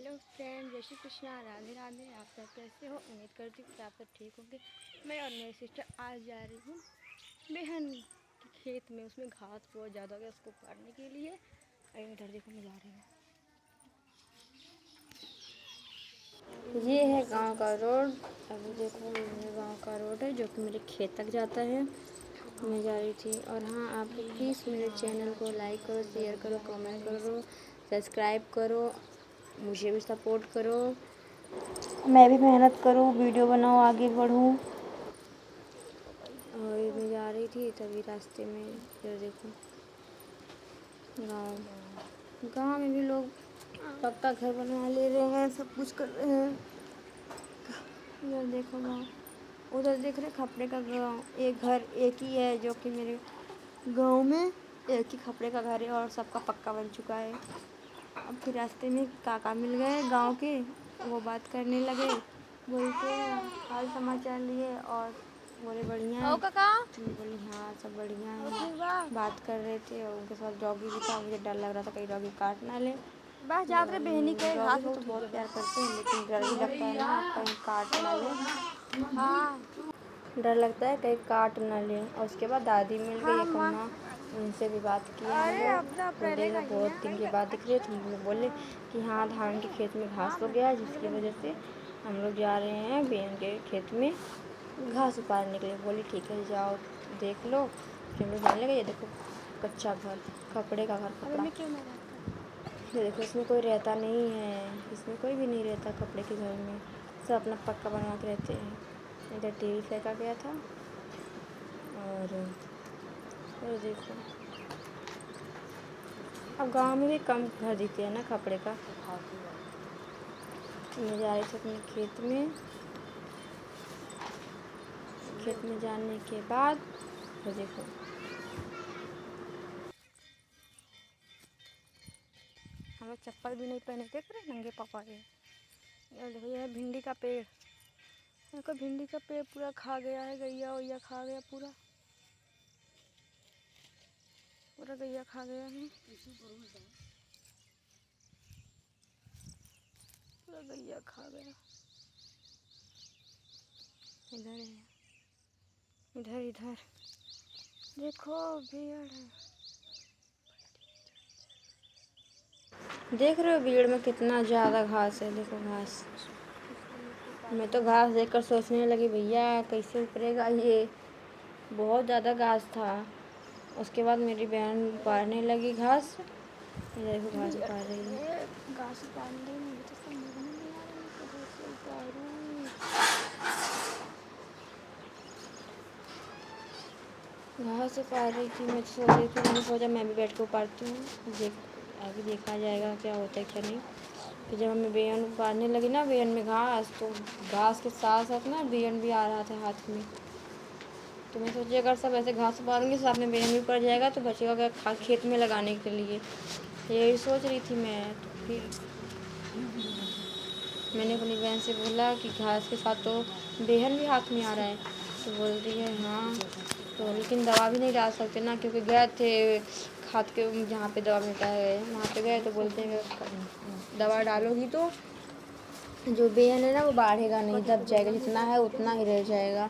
Hello friend, जय श्री कृष्णा, राधे राधे। आप सब कैसे हो? उम्मीद करती हूँ कि आप सब ठीक होंगे। मैं और मेरी सिस्टर आज जा रही हूँ बेहन के खेत में। उसमें घास बहुत ज़्यादा हो गया, उसको काटने के लिए। अभी इधर देखो, मैं जा रही हूँ। ये है गांव का रोड। अभी देखो, ये गांव का रोड है जो कि मेरे खेत तक जाता है। मैं जा रही थी। और हाँ, आप लोग प्लीज़ मेरे चैनल को लाइक करो, शेयर करो, कमेंट करो, सब्सक्राइब करो, मुझे भी सपोर्ट करो। मैं भी मेहनत करूँ, वीडियो बनाऊँ, आगे बढ़ूँ। और मैं जा रही थी तभी रास्ते में इधर देखो, गाँव में भी लोग पक्का घर बनवा ले रहे हैं, सब कुछ कर रहे हैं। इधर देखो गाँव, उधर देख रहे खपड़े का गाँव। एक घर एक ही है जो कि मेरे गांव में एक ही खपड़े का घर है और सबका पक्का बन चुका है। अब फिर रास्ते में काका मिल गए गांव के, वो बात करने लगे, बोलते हैं हाल समाचार लिए और बोले बढ़िया है। काका बोली हाँ सब बढ़िया है। बात कर रहे थे और उनके साथ डॉगी भी था। मुझे डर लग रहा था कहीं डॉगी काट ना ले। बस जाते रहे बहनी के घास तो बहुत प्यार करते हैं, लेकिन डर भी लगता है ना कहीं काट ना ले। हाँ, डर लगता है कहीं काट ना ले। और उसके बाद दादी मिल गई, एक अम्मा, उनसे भी बात किया हम लोग। बोले बहुत दिन के बाद दिख रहे थे। हम लोग बोले कि हाँ धान के खेत में घास हो गया, जिसकी वजह से हम लोग जा रहे हैं बेन के खेत में घास उतारने के लिए। बोले ठीक है जाओ देख लो। फिर हम लोग जाने लगे। ये देखो कच्चा घर, खपड़े का घर, खपड़ा। ये देखो इसमें कोई रहता नहीं है, इसमें कोई भी नहीं रहता कपड़े के घर में, सब अपना पक्का बनवा के रहते हैं। इधर टीवी फेंका गया था। और देखो अब गांव में भी कम घर दिखते हैं ना कपड़े का। मैं जा रही थी अपने खेत में जाने के बाद तो देखो हम लोग चप्पल भी नहीं पहने, देख रहे नंगे पापा के। यार देखो, यह है भिंडी का पेड़। देखो भिंडी का पेड़ पूरा खा गया है, गैया वैया खा गया, पूरा पूरा गैया खा गया है, पूरा गैया खा गया। इधर है, इधर इधर देखो भीड़ है। देख रहे हो भीड़ में कितना ज़्यादा घास है। देखो घास, मैं तो घास देखकर सोचने लगी भैया कैसे उतरेगा ये, बहुत ज़्यादा घास था। उसके बाद मेरी बहन उतारने लगी घास। ये देखो घास उतार रही है। घास उतारने मुझे तो समझ में नहीं आ रही मैं कैसे उतारूं। घास उतार रही थी, मैं सोच रही थी, मैंने सोचा मैं भी बैठ के उतारती हूँ, आगे देखा जाएगा क्या होता है क्या नहीं। फिर जब हमें बेहन उतारने लगी ना, बेहन में घास, तो घास के साथ साथ ना बेहन भी आ रहा था हाथ में। तो मैं सोची अगर सब ऐसे घास उतारूँगी साथ में बेहन भी पड़ जाएगा तो बचेगा क्या खेत में लगाने के लिए, यही सोच रही थी मैं। तो फिर मैंने अपनी बहन से बोला कि घास के साथ तो बेहन भी हाथ में आ रहा है। तो बोल रही है हाँ, तो लेकिन दवा भी नहीं डाल सकते ना, क्योंकि गए थे खाद के जहाँ पे दवा मिलता है वहाँ पे गए तो बोलते हैं दवा डालोगी तो जो बेहन है ना वो बढ़ेगा नहीं, दब जाएगा, जितना है उतना ही रह जाएगा।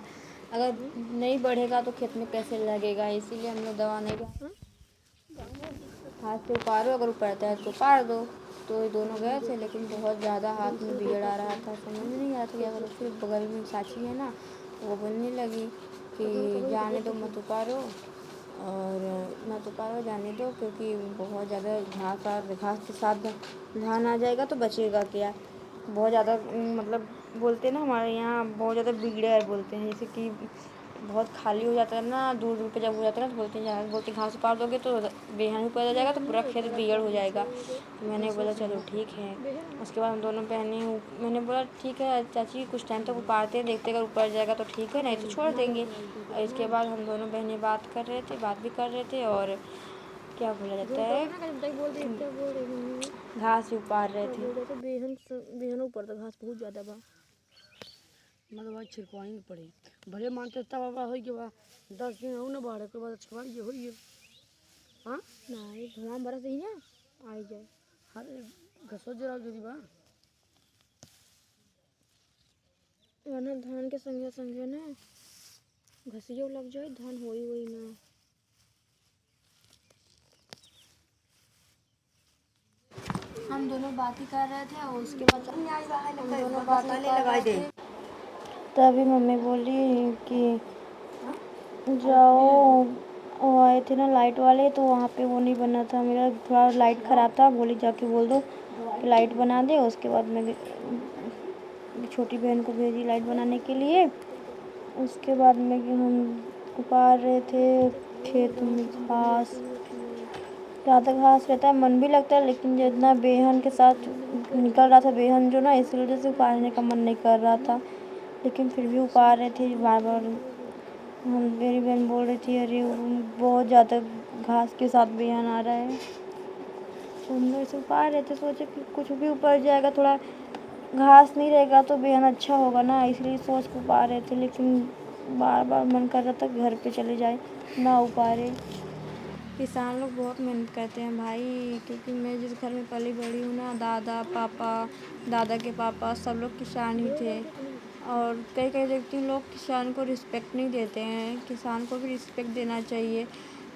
अगर नहीं बढ़ेगा तो खेत में कैसे लगेगा, इसीलिए हम लोग दवा नहीं डालते। हाथ से उतारो, अगर उतरता है तो उतार दो। तो ये दोनों गए थे, लेकिन बहुत ज़्यादा हाथ में भीड़ आ रहा था, समझ में नहीं आ रहा था क्या करो। फिर बगल में चाची है ना, वो बोलने लगी कि जाने दो मत उतारो, और मत उतारो जाने दो, क्योंकि बहुत ज़्यादा घास के साथ धान आ जाएगा तो बचेगा क्या। बहुत ज़्यादा मतलब बोलते हैं ना हमारे यहाँ बहुत ज़्यादा बिगड़ा है बोलते हैं, जैसे कि बहुत खाली हो जाता है ना, दूर दूर पे जब हो जाता है ना तो बोलते घास उतार दोगे तो बेहन भी पैदा जाएगा तो पूरा खेत बिगड़ हो जाएगा। तो मैंने बोला चलो ठीक है। उसके बाद हम दोनों बहनें, मैंने बोला ठीक है चाची कुछ टाइम तक उतारते हैं, देखते अगर ऊपर जाएगा तो ठीक है, नहीं तो छोड़ देंगे। और इसके बाद हम दोनों बहनें बात भी कर रहे थे और क्या बोला जाता है, घास भी उतार रहे थे। बेहन ऊपर तो घास बहुत ज़्यादा बा, मतलब आज छिड़कवानी में पड़ी भले मानते तब बाबा हो गया 10 दिन हो ना बाढ़ के बाद छिड़वाई हो गई। हाँ नहीं धुआं बरस ही ना आई जाए हर घसो जरा जल्दी बा। वरना धान के संगे संगे ना घसियो लग जाए, धान होई वही ना। हम दोनों बात ही कर रहे थे और उसके बाद हम दोनों बात ही कर रहे थे, तभी मम्मी बोली कि जाओ, वो आए थे ना लाइट वाले, तो वहाँ पे वो नहीं बना था, मेरा थोड़ा लाइट ख़राब था, बोली जाके बोल दो कि लाइट बना दे। उसके बाद मैं छोटी बहन को भेजी लाइट बनाने के लिए। उसके बाद में हम उपार रहे थे खेत में घास, ज़्यादा घास रहता है, मन भी लगता है, लेकिन जितना बेहन के साथ निकल रहा था बेहन जो ना, इस वजह से उपारने का मन नहीं कर रहा था, लेकिन फिर भी उपार रहे थे बार बार। मेरी बहन बोल रही थी अरे बहुत ज़्यादा घास के साथ बेहन आ रहा है, तो हम लोग इसे उपार रहे थे, सोचे कि कुछ भी उपज जाएगा, थोड़ा घास नहीं रहेगा तो बेहन अच्छा होगा ना, इसलिए सोच के उपा रहे थे, लेकिन बार बार मन कर रहा था घर पे चले जाए ना उपारे। किसान लोग बहुत मेहनत करते हैं भाई, क्योंकि मैं जिस घर में पली बड़ी हूँ ना, दादा पापा, दादा के पापा सब लोग किसान ही थे। और कई कई देखती हूँ लोग किसान को रिस्पेक्ट नहीं देते हैं, किसान को भी रिस्पेक्ट देना चाहिए,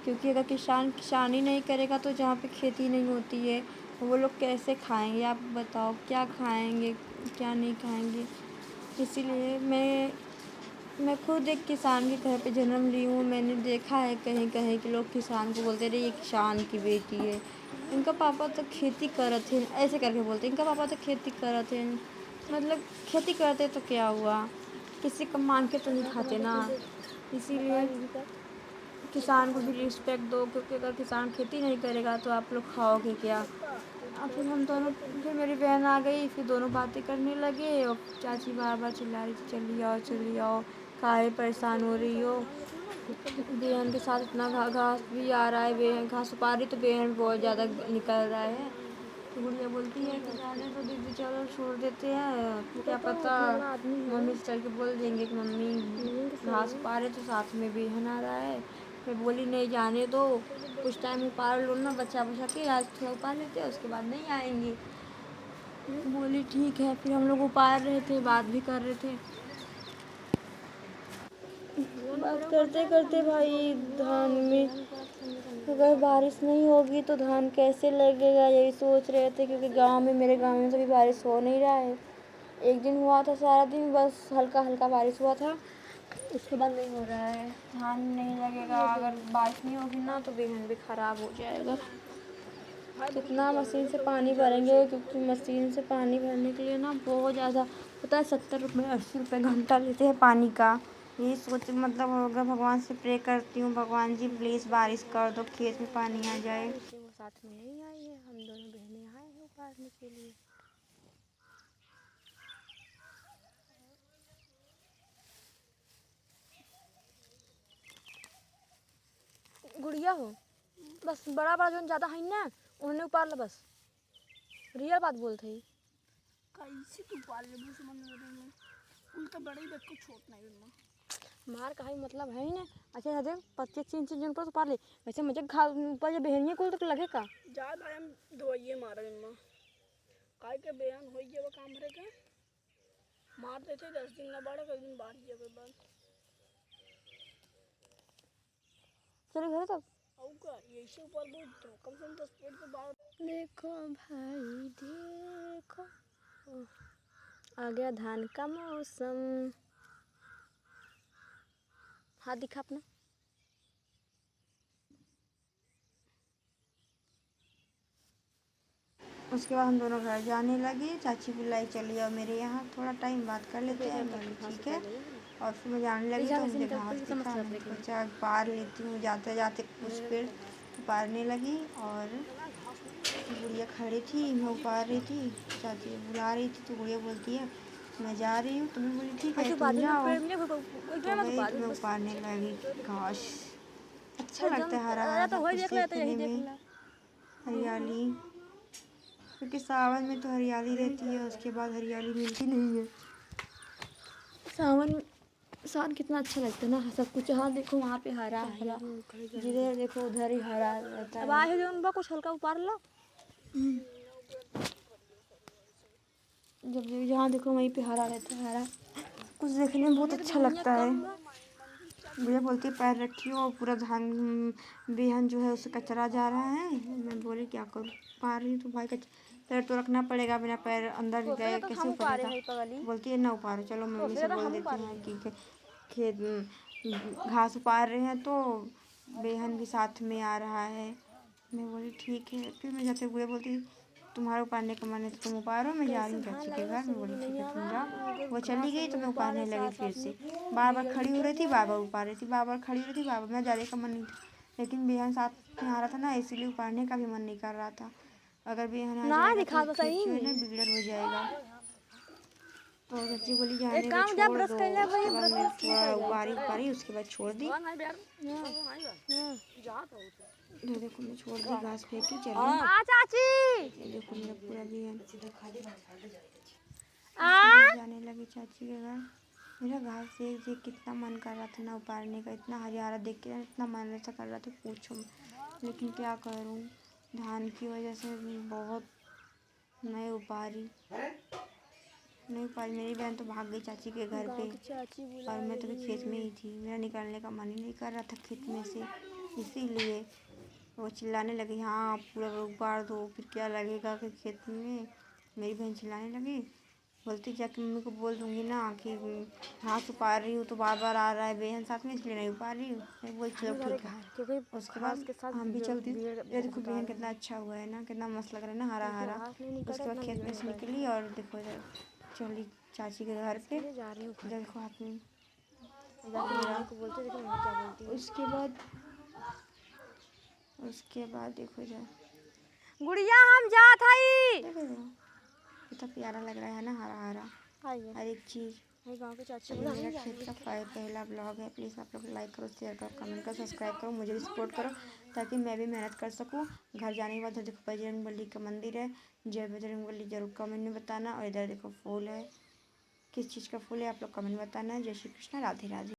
क्योंकि अगर किसान किसानी नहीं करेगा तो जहाँ पे खेती नहीं होती है वो लोग कैसे खाएंगे, आप बताओ क्या खाएंगे क्या नहीं खाएंगे। इसीलिए मैं खुद एक किसान के घर पे जन्म ली हूँ, मैंने देखा है कहीं कहीं कि लोग किसान को बोलते रहे ये किसान की बेटी है, इनका पापा तो खेती करत थे, ऐसे करके बोलते इनका पापा तो खेती करत थे, मतलब खेती करते तो क्या हुआ, किसी का मांग के तो नहीं खाते ना। इसीलिए किसान को भी रिस्पेक्ट दो, क्योंकि अगर किसान खेती नहीं करेगा तो आप लोग खाओगे क्या। और फिर मेरी बहन आ गई, फिर दोनों बातें करने लगे, और चाची बार बार चिल्ला रही थी चली आओ, काहे परेशान हो रही हो। बेहन के साथ इतना घास भी आ रहा है, बेहन घास पा रही तो बेहन बहुत ज़्यादा निकल रहा है, तो गुड़िया बोलती है कि जाने तो दीदी चलो छोड़ देते हैं, क्या पता मम्मी से चल के बोल देंगे कि मम्मी घास पा रहे तो साथ में बेहन आ रहा है। मैं बोली नहीं जाने दो, कुछ टाइम उपार लो ना, बचा के आज थोड़ा उपार लेते हैं उसके बाद नहीं आएंगे। बोली ठीक है, फिर हम लोग उपार रहे थे, बात भी कर रहे थे। बात करते करते भाई धान में अगर बारिश नहीं होगी तो धान कैसे लगेगा, यही सोच रहे थे, क्योंकि मेरे गांव में तो भी बारिश हो नहीं रहा है। एक दिन हुआ था सारा दिन, बस हल्का हल्का बारिश हुआ था, उसके बाद नहीं हो रहा है, धान नहीं लगेगा। अगर बारिश नहीं होगी ना तो बेहन भी ख़राब हो जाएगा। कितना मशीन से पानी भरेंगे, क्योंकि मशीन से पानी भरने के लिए ना बहुत ज़्यादा पता है 70 रुपये 80 रुपये घंटा लेते हैं पानी का। यही सोच मतलब अगर भगवान से प्रे करती हूँ, भगवान जी प्लीज़ बारिश कर दो, खेत में पानी आ जाए। वो साथ में नहीं आई है, हम दोनों बहनें आए हैं उतारने के लिए। गुड़िया हो बस बड़ा बड़ा जो ज़्यादा है ना उन्होंने उपार लो, बस रियल बात बोलते ही कैसे तू पाल ले मुझे समझ नहीं रही है, उल्टा बड़ा ही बच्चा छोट नहीं है मार का ही मतलब है ही ना। अच्छा देख 25 इंच जन पर तो पार ले, वैसे मुझे घा ऊपर जब बहनिया कुल तक लगे का जा भाई हम दवाइयाँ मारे इनमें काय के बयान हो गया वो काम रे के मार देते 10 दिन ना बाढ़ कई दिन बाहर गया बाद चले घर तक का यही से ऊपर बहुत तो कम से कम 10 फीट तो बाहर। देखो भाई देखो आ गया धान का मौसम। हाथ दिखा अपना। उसके बाद हम दोनों घर जाने लगे, चाची बुलाई चली और मेरे यहाँ थोड़ा टाइम बात कर लेते हैं, ठीक है। और फिर मैं जाने लगी तो मुझे घास दिखा, मैंने सोचा पार लेती हूँ, जाते जाते कुछ पेड़ उपारने लगी। और गुड़िया खड़ी थी, मैं उपार रही थी, चाची बुला रही थी तो गुड़िया बोलती है मैं जा रही हूँ, तुम्हें बोली ठीक है तुम जाओ, तो गई तो मैं उपारने लगी घास। अच्छा लगता है हरा हरा सब कुछ देखने में, हरियाली, क्योंकि सावन में तो हरियाली रहती है, उसके बाद हरियाली मिलती नहीं है। सावन कितना अच्छा लगता है ना, सब कुछ जहाँ देखो वहाँ पे हरा हरा, जिधर देखो उधर ही हरा रहता है। अब आए जो उनका कुछ हल्का उपार लो, जब जहाँ देखो वहीं पे हरा रहता है, हरा कुछ देखने में बहुत अच्छा लगता है। भैया बोलती है पैर रखियो और पूरा धान बेहन जो है उसे कचरा जा रहा है। मैं बोली क्या करूँ, पा रही हूँ तो भाई पैर तो रखना पड़ेगा, बिना पैर अंदर गए कैसे ऊपरेगा। बोलती है ना उपारो, चलो मम्मी से बोल देते हैं कि खेत घास उपार रहे हैं तो बेहन भी साथ में आ रहा है। मैं बोली ठीक है। फिर मैं जाते हुए बोलती तुम्हारा उपारने का मन है तो तुम उपारो, मैं जा रही हूँ चाची के घर। मैं बोली ठीक है तुम जाओ। वो चली गई तो मैं उपारने लगी फिर से। बार बार खड़ी हो रही थी, बार बार उपार रही थी, बार बार खड़ी हो रही थी, बार बार। मैं जाने का मन नहीं था, लेकिन बेहन साथ में आ रहा था ना, इसीलिए उपारने का भी मन नहीं कर रहा था। अगर बेहन आ जाएगा तो खेत जो है ना बिगड़ हो जाएगा। तो चाची बोली जाने दो, छोड़ दो। उसके बाद मैं थोड़ा उपारी उसके बाद छोड़ दी। देखो मैं छोड़ दी, घास फेंकी, चली। चाची ये देखो मेरा पूरा बेहन जाने लगी चाची के घर। मेरा घास देख देख कितना मन कर रहा था ना उपारने का, इतना हरियारा देख के इतना मन ऐसा कर रहा था पूछो। लेकिन क्या करूं, धान की वजह से बहुत नहीं उपारी। मेरी बहन तो भाग गई चाची के घर पे और मैं तो खेत में ही थी। मेरा निकलने का मन ही नहीं कर रहा था खेत में से, इसीलिए वो चिल्लाने लगी हाँ पूरा उपाड़ दो, फिर क्या लगेगा कि खेत में। मेरी बहन चिल्लाने लगी, बोलती जाके मम्मी को बोल दूंगी ना कि घास उपाड़ रही हूँ तो बार बार आ रहा है बेहन साथ में, इसलिए नहीं उपाड़ रही हूँ। मैं बोल चलो ठीक है। उसके बाद हम भी चलती। ये देखो बेहन कितना अच्छा हुआ है ना, कितना मस्त लग रहा है ना, हरा हरा। उसके बाद खेत में से निकली और देखो इधर चली चाची के घर पे। देखो हाथ में उसके बाद देखो इधर गुड़िया हम जात हई। कितना प्यारा लग रहा है ना, हरा हरा हर एक चीज़। चलिए मेरा खेत का पहला ब्लॉग है। प्लीज़ आप लोग लाइक करो, शेयर करो, कमेंट करो, सब्सक्राइब करो, मुझे भी सपोर्ट करो ताकि मैं भी मेहनत कर सकूं। घर जाने के बाद देखो बजरंग बली का मंदिर है, जय बजरंग बली जरूर कमेंट में बताना। और इधर देखो फूल है, किस चीज़ का फूल है आप लोग कमेंट बताना। जय श्री कृष्ण, राधे राधे।